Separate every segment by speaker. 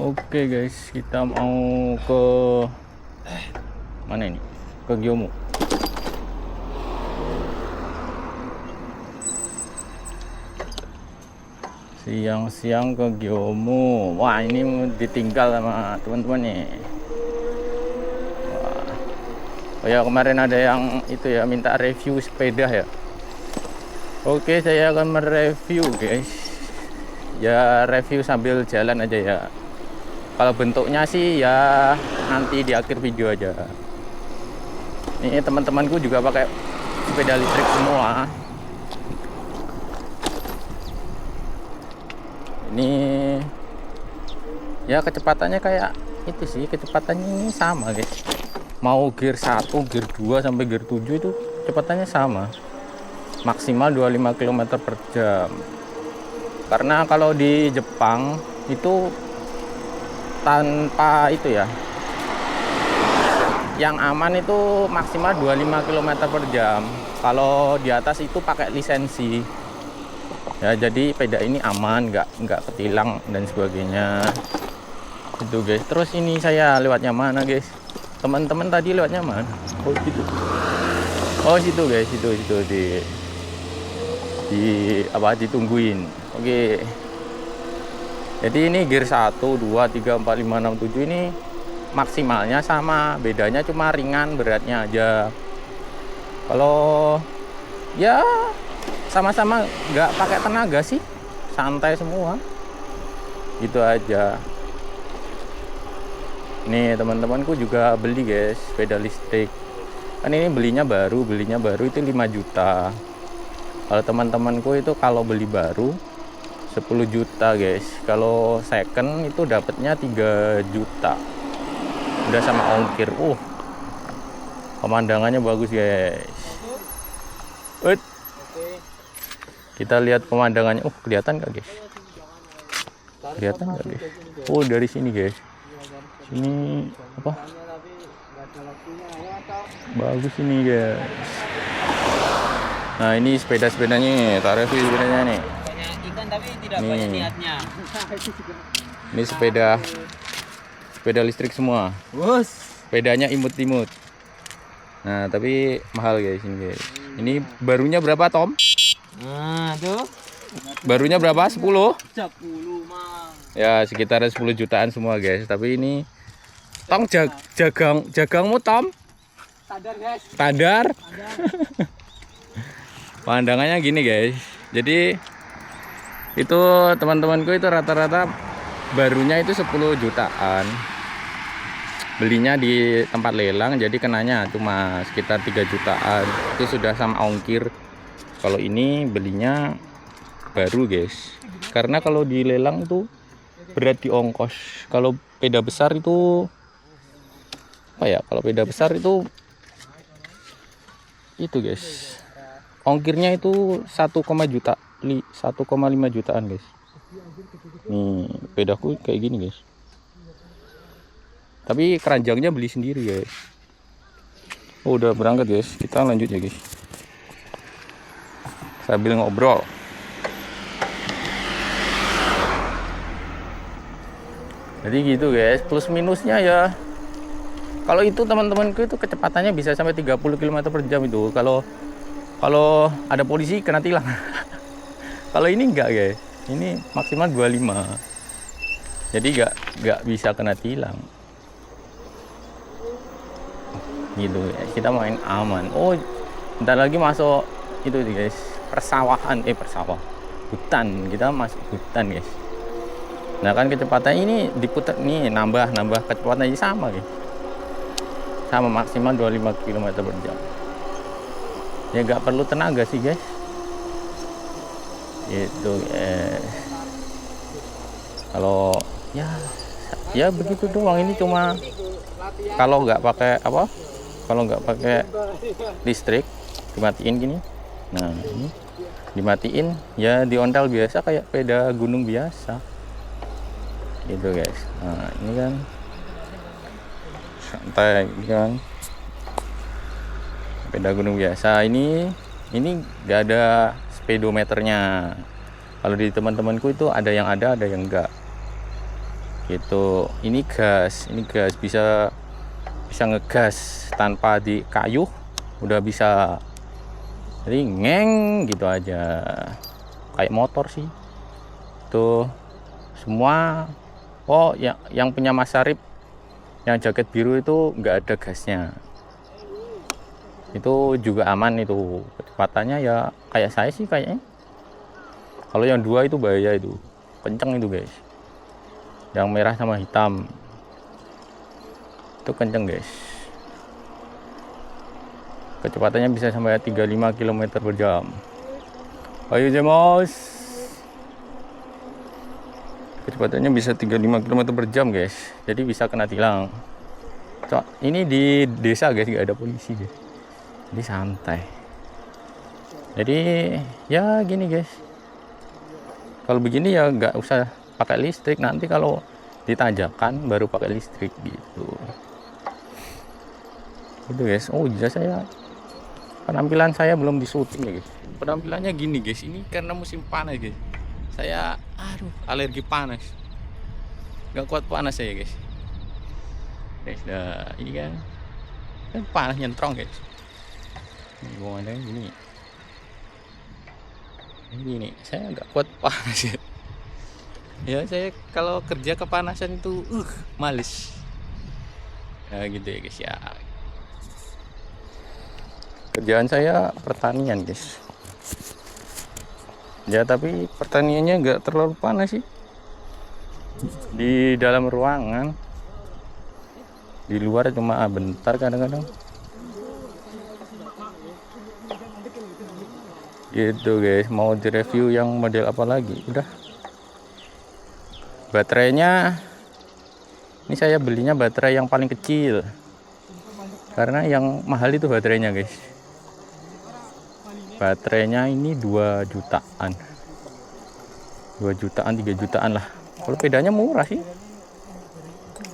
Speaker 1: Oke guys, kita mau ke mana ini? Ke Gyomu. Siang-siang ke Gyomu. Wah, ini ditinggal sama teman-teman nih. Wah. Oh ya, kemarin ada yang itu ya, minta review sepeda ya. Oke, saya akan mereview guys. Ya, review sambil jalan aja ya. Kalau bentuknya sih ya nanti di akhir video aja. Ini teman-temanku juga pakai sepeda listrik semua. Ini ya kecepatannya kayak itu sih, kecepatannya ini sama guys. Mau gear 1, gear 2 sampai gear 7 itu kecepatannya sama. Maksimal 25 km per jam. Karena kalau di Jepang itu tanpa itu ya, yang aman itu maksimal 25 km per jam. Kalau di atas itu pakai lisensi ya, jadi sepeda ini aman, nggak ketilang dan sebagainya itu guys. Terus ini saya lewatnya mana guys? Teman-teman tadi lewatnya mana? Oh situ, oh situ guys, situ di apa, ditungguin. Oke. Jadi ini gear 1, 2, 3, 4, 5, 6, 7 ini maksimalnya sama, bedanya cuma ringan beratnya aja. Kalau ya sama-sama nggak pakai tenaga sih, santai semua, gitu aja. Nih teman-temanku juga beli guys sepeda listrik. Kan ini belinya baru itu 5 juta. Kalau teman-temanku itu kalau beli baru 10 juta guys. Kalau second itu dapatnya 3 juta. Udah sama ongkir. Pemandangannya bagus guys. Kita lihat pemandangannya. Kelihatan nggak guys? Kelihatan nggak guys? Dari sini guys. Ini apa? Bagus ini guys. Nah ini sepedanya, tak review sepedanya nih.
Speaker 2: Tapi tidak banyak niatnya.
Speaker 1: Ini sepeda listrik semua. Sepedanya imut-imut. Nah tapi mahal guys ini guys. Ini barunya berapa Tom?
Speaker 2: Nah tuh.
Speaker 1: Barunya berapa? 10?
Speaker 2: 10 mang.
Speaker 1: Ya sekitar 10 jutaan semua guys. Tapi ini Tong jagangmu Tom?
Speaker 2: Sadar guys.
Speaker 1: Sadar. Pandangannya gini guys. Jadi itu teman-temanku itu rata-rata barunya itu 10 jutaan. Belinya di tempat lelang, jadi kenanya cuma sekitar 3 jutaan. Itu sudah sama ongkir. Kalau ini belinya baru guys. Karena kalau di lelang itu berat di ongkos. Kalau sepeda besar itu apa ya? Kalau sepeda besar itu guys. Ongkirnya itu 1,5 jutaan guys. Nih sepedaku kayak gini guys. Tapi keranjangnya beli sendiri guys. Udah berangkat guys. Kita lanjut ya guys. Sambil ngobrol. Jadi gitu guys. Plus minusnya ya, kalau itu teman-temanku itu kecepatannya bisa sampai 30 km per jam itu. Kalau ada polisi kena tilang. Kalau ini enggak guys, ini maksimal 25. Jadi enggak bisa kena tilang. Gitu guys, kita main aman. Bentar lagi masuk itu guys, persawahan. Hutan. Kita masuk hutan guys. Nah kan kecepatan ini diputar nih, nambah kecepatannya sama guys. Sama maksimal 25 km per jam. Ya nggak perlu tenaga sih guys. Itu kalau ya begitu doang. Ini cuma kalau nggak pakai listrik dimatiin gini. Nah ini dimatiin ya, diontel biasa kayak sepeda gunung biasa gitu guys. Nah ini kan santai kan, sepeda gunung biasa. Ini nggak ada speedometernya. Kalau di teman-temanku itu ada yang enggak. Gitu. Ini gas bisa ngegas tanpa dikayuh, udah bisa. Jadi ngeng gitu aja. Kayak motor sih. Tuh semua. Oh, yang punya Mas Sarip yang jaket biru itu nggak ada gasnya. Itu juga aman itu. Kecepatannya ya kayak saya sih kayaknya. Kalau yang dua itu bahaya itu. Kenceng itu, guys. Yang merah sama hitam. Itu kenceng, guys. Kecepatannya bisa sampai 35 km per jam. Ayo Jemos. Kecepatannya bisa 35 km per jam, guys. Jadi bisa kena tilang. Ini di desa, guys, nggak ada polisi, guys. Jadi santai. Jadi ya gini, guys. Kalau begini ya nggak usah pakai listrik. Nanti kalau ditanjakan baru pakai listrik gitu. Itu, guys. Oh iya, penampilan saya belum disuting ya, guys. Penampilannya gini, guys. Ini karena musim panas, guys. Saya alergi panas. Nggak kuat panas saya, guys. Guys, ini kan panas nyentrong, guys. Ini gini. Ini saya nggak kuat panas ya. Ya saya kalau kerja kepanasan itu males. Ya gitu ya, guys ya. Kerjaan saya pertanian, guys. Ya tapi pertaniannya nggak terlalu panas sih. Di dalam ruangan. Di luar cuma bentar kadang-kadang. Gitu, guys. Mau direview yang model apa lagi? Udah. Baterainya ini saya belinya baterai yang paling kecil. Karena yang mahal itu baterainya, guys. Baterainya ini 2 jutaan. 2 jutaan, 3 jutaan lah. Kalau bedanya murah sih.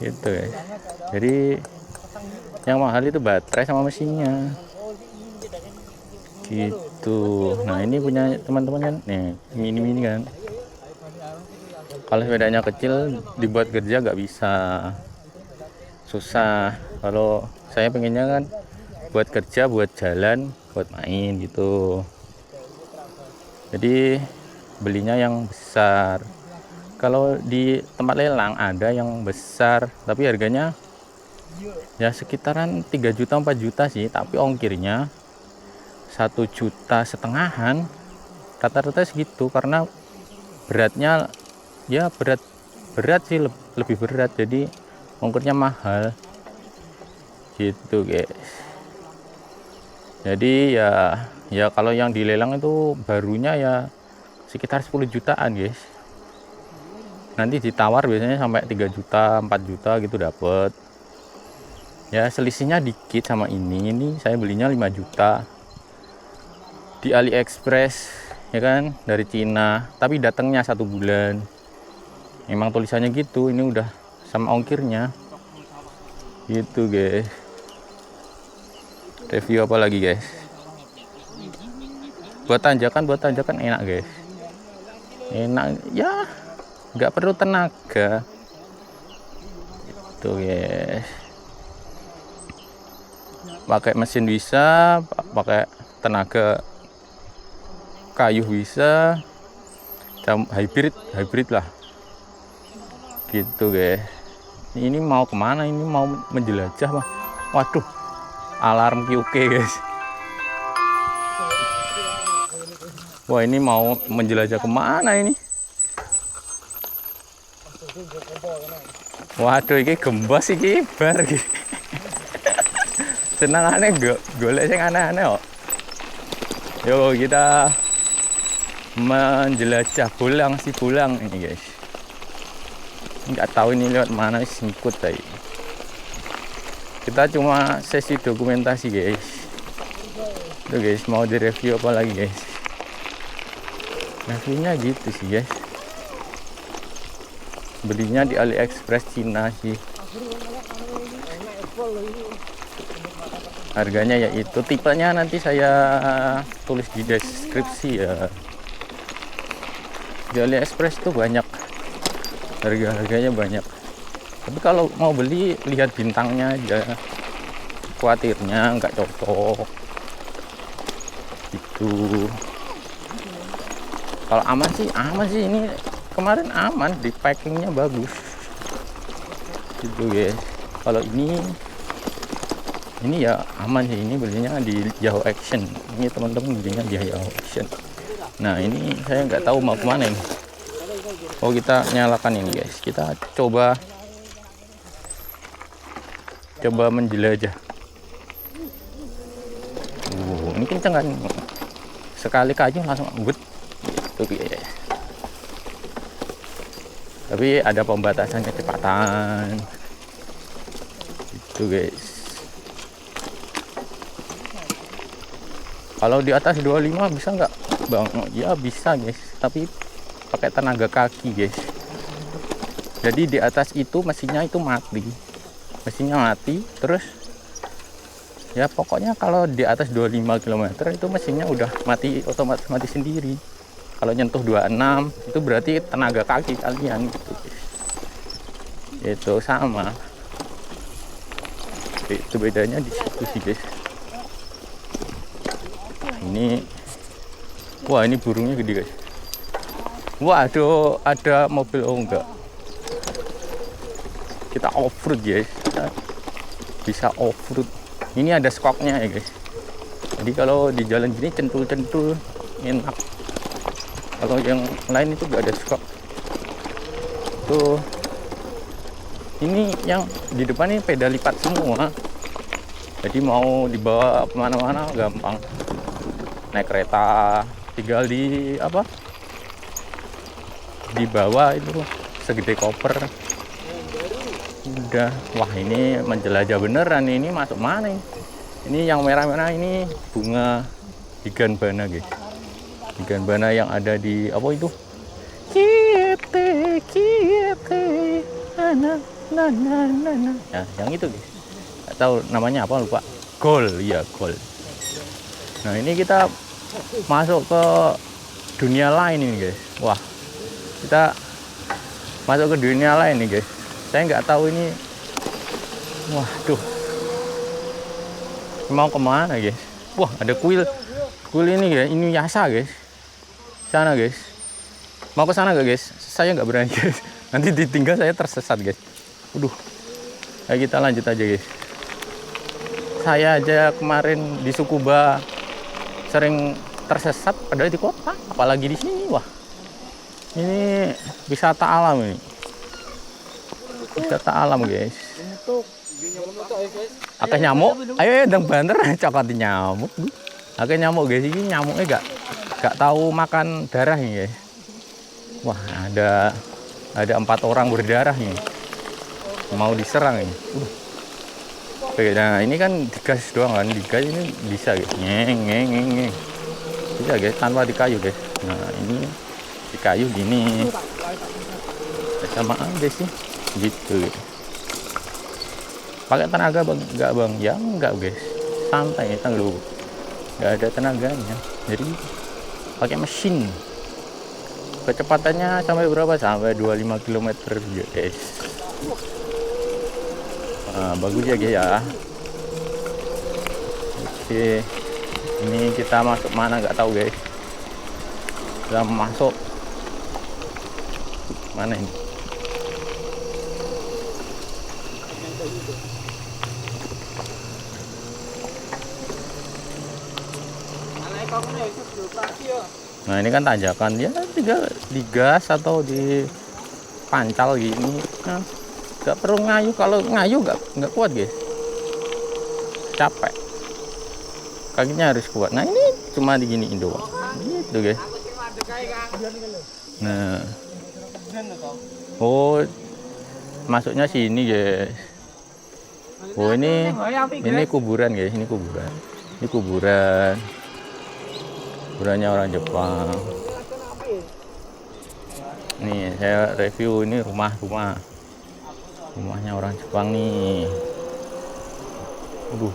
Speaker 1: Gitu, guys. Jadi yang mahal itu baterai sama mesinnya. Gitu. Nah, ini punya teman-teman kan. Nih, mini kan. Kalau sepedanya kecil dibuat kerja nggak bisa. Susah. Kalau saya pengennya kan buat kerja, buat jalan, buat main gitu. Jadi belinya yang besar. Kalau di tempat lelang ada yang besar, tapi harganya ya sekitaran 3 juta 4 juta sih, tapi ongkirnya 1,5 juta rata-rata segitu. Karena beratnya ya berat sih, lebih berat, jadi ongkirnya mahal gitu, guys. Jadi ya kalau yang dilelang itu barunya ya sekitar 10 jutaan, guys. Nanti ditawar biasanya sampai 3 juta 4 juta gitu dapet. Ya selisihnya dikit sama ini saya belinya 5 juta di AliExpress ya kan, dari Cina, tapi datangnya 1 bulan. Emang tulisannya gitu, ini udah sama ongkirnya gitu, guys. Review apa lagi, guys? Buat tanjakan enak, guys. Enak ya, nggak perlu tenaga itu, guys. Pakai mesin bisa, pakai tenaga kayu bisa, hybrid lah gitu, guys. Ini mau kemana? Ini mau menjelajah mah. Waduh, alarm QQ, guys. Wah, ini mau menjelajah kemana ini? Waduh, ini gembos iki bar iki. Senang aneh golek sing aneh-aneh kok. Yo kita menjelajah bolang ini, guys. Nggak tahu ini lewat mana, ngikut tadi. Kita cuma sesi dokumentasi, guys. Tuh, guys, mau direview apa lagi, guys? Reviewnya gitu sih, guys. Belinya di AliExpress Cina sih. Harganya yaitu tipenya nanti saya tulis di deskripsi ya. Di AliExpress tuh banyak harganya banyak. Tapi kalau mau beli lihat bintangnya aja. Khawatirnya nggak cocok. Itu. Kalau aman sih ini kemarin aman, di packingnya bagus. Gitu guys. Kalau ini ya aman sih, ini belinya di Yahoo Action. Ini teman-teman belinya di Yahoo Action. Nah ini saya nggak tahu mau kemana ini. Oh kita nyalakan ini guys, kita coba menjelajah. Ini kenceng kan, sekali kayu langsung ngebut. Oke. Tapi ada pembatasan kecepatan. Itu guys. Kalau di atas 25 bisa nggak bang? Ya bisa guys, tapi pakai tenaga kaki guys. Jadi di atas itu mesinnya itu mati. Terus ya pokoknya kalau di atas 25 km itu mesinnya udah otomatis mati sendiri. Kalau nyentuh 26 itu berarti tenaga kaki kalian gitu guys. Itu sama. Itu bedanya di situ sih guys. Ini wah, ini burungnya gede guys. Wah, ada mobil. Oh enggak, kita off-road guys, kita bisa off-road. Ini ada skoknya ya guys, jadi kalau di jalan gini centul enak. Kalau yang lain itu enggak ada skok tuh. Ini yang di depan ini pedal lipat semua, jadi mau dibawa kemana-mana gampang. Naik kereta tinggal di bawah itu segede koper udah. Wah ini menjelajah beneran. Ini masuk mana ini? Ini yang merah-merah ini bunga higanbana guys. Higanbana yang ada di apa itu? Kiete na. Ya, yang itu guys. Nggak tahu namanya apa, lupa. Gol. Nah ini kita masuk ke dunia lain ini guys. Wah, kita masuk ke dunia lain nih guys. Saya nggak tahu ini. Waduh, mau kemana guys? Wah, ada kuil ini guys. Ini Yasa guys. Sana guys. Mau ke sana gak guys? Saya nggak berani guys. Nanti ditinggal saya tersesat guys. Waduh. Ayo kita lanjut aja guys. Saya aja kemarin di Sukuba sering tersesat padahal di kota, apalagi di sini. Wah, ini wisata alam ini. Wisata alam guys. Akeh nyamuk. Ayo dang banter cokot nyamuk. Akeh nyamuk guys, ini nyamuknya gak tahu makan darah nih guys. Wah, ada 4 orang berdarah nih. Mau diserang ini. Oke, nah ini kan digas doang kan, digas ini bisa guys, ngeng. Bisa guys, tanpa dikayu guys. Nah ini dikayu gini, sama aja sih, gitu. Pakai tenaga bang? Enggak bang, ya enggak guys, santai tangguh, nggak ada tenaganya. Jadi pakai mesin. Kecepatannya sampai berapa? Sampai 25 km guys. Nah, bagus ya guys ya. Oke, ini kita masuk mana nggak tahu guys. Kita masuk mana ini? Nah ini kan tanjakan, ya tinggal digas atau dipancal gini. Nah, nggak perlu ngayu. Kalau ngayu nggak kuat guys, capek, kakinya harus kuat. Nah ini cuma diginiin doang gitu guys. Nah, oh masuknya sini guys. Oh ini kuburan guys, ini kuburannya orang Jepang. Nih saya review ini rumahnya orang Jepang nih. Aduh,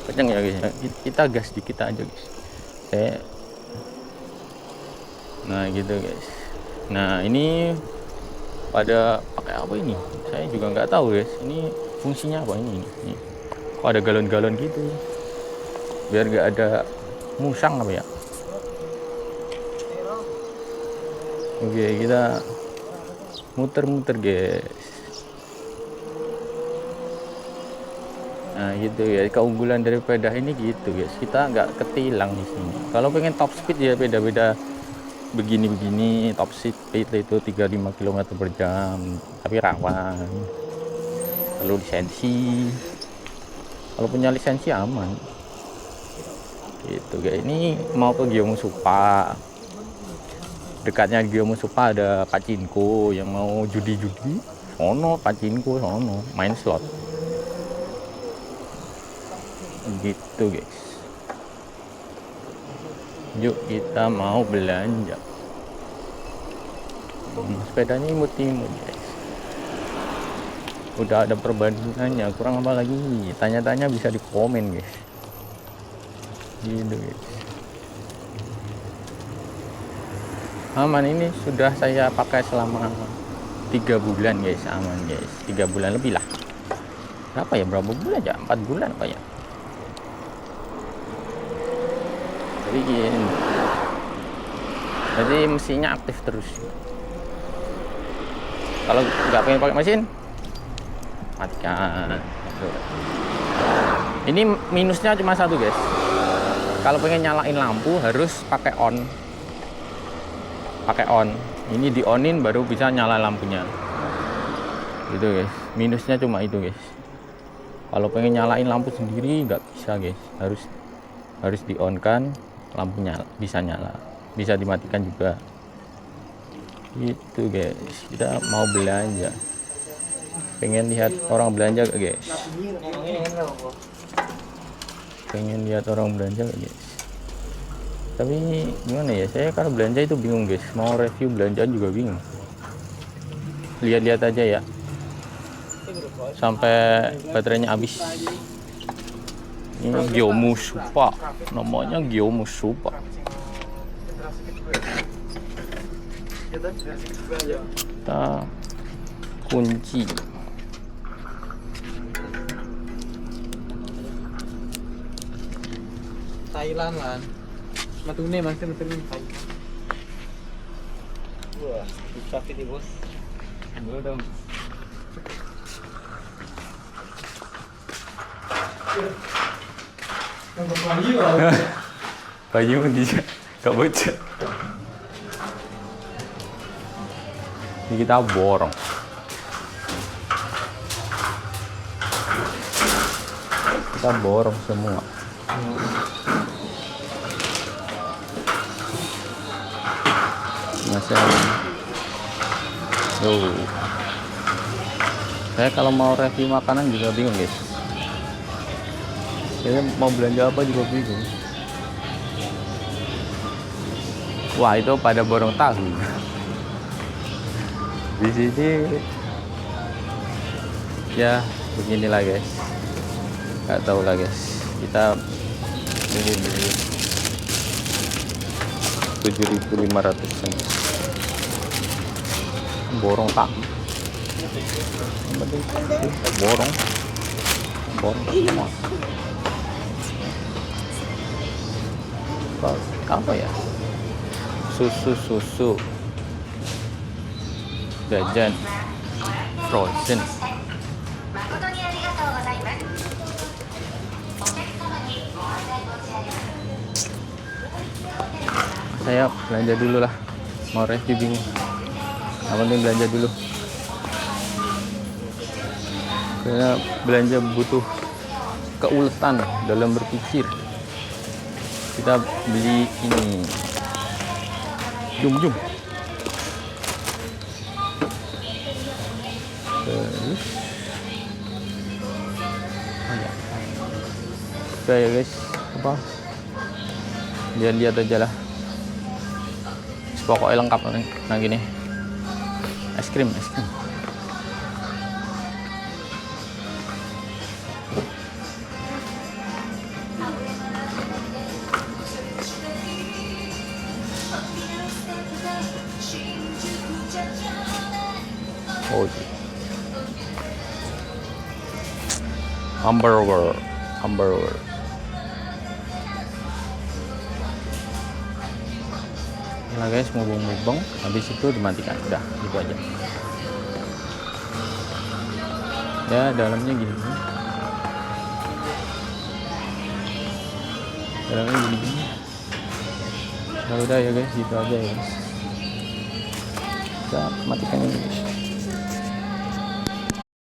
Speaker 1: kenceng ya guys. Kita gas dikit aja guys. Nah gitu guys. Nah ini pada pakai apa ini? Saya juga nggak tahu guys. Ini fungsinya apa ini? Kok ada galon-galon gitu? Biar nggak ada musang apa ya? Oke, kita muter-muter guys. Nah gitu ya, keunggulan dari sepeda ini gitu guys, kita nggak ketilang di sini. Kalau pengen top speed ya beda-beda begini top speed itu 35 km per jam, tapi rawan. Perlu lisensi. Kalau punya lisensi aman. Gitu guys, ini mau ke Gyeongsupa. Dekatnya Gyeongsupa ada Pachinko, yang mau judi-judi. Sono Pachinko sono, main slot. Gitu guys. Yuk kita mau belanja. Sepedanya imut-imut guys. Udah ada perbandingannya, kurang apa lagi? Tanya-tanya bisa di komen guys. Gitu guys. Aman, ini sudah saya pakai selama 3 bulan guys, aman guys. 3 bulan lebih lah. Berapa bulan ya? 4 bulan apa ya? Jadi mesinnya aktif terus. Kalau nggak pengen pakai mesin, matikan. Ini minusnya cuma satu guys. Kalau pengen nyalain lampu harus pakai on. Ini di onin baru bisa nyala lampunya. Gitu guys. Minusnya cuma itu guys. Kalau pengen nyalain lampu sendiri nggak bisa guys. Harus di on kan. Lampunya bisa nyala, bisa dimatikan juga. Gitu guys, kita mau belanja. Pengen lihat orang belanja gak guys? Pengen lihat orang belanja gak guys? Tapi gimana ya, saya kalau belanja itu bingung guys. Mau review belanjaan juga bingung. Lihat-lihat aja ya, sampai baterainya habis. Ini Gyeongsupa, namanya Gyeongsupa. Kita kunci.
Speaker 2: Thailand lan. Matune matune Thailand. Wah, susah ini bos. Dulu dong.
Speaker 1: Kayu di gak baca. Ini kita borong. Kita borong semua. Saya kalau mau review makanan juga bingung guys. Saya mau belanja apa juga bingung. Wah, itu pada borong tahu. Di sini ya beginilah guys. Nggak tahu lah guys. Kita beli 7.500 borong tak. Borong semua. Apa ya? Susu jajan frozen. Saya belanja dulu lah, mau review bingung. Yang penting belanja dulu. Karena belanja butuh keuletan dalam berpikir. Kita beli ini jum. Terus udah ya guys, apa lihat aja lah, pokoknya lengkap nah gini. Es krim Oh iya. Hamburger. Nah guys, mubeng-mubeng, habis itu dimatikan. Udah, gitu aja. Ya, dalamnya gini. Dalamnya gini. Nah, udah ya guys, gitu aja ya guys. Kita matikan ini guys.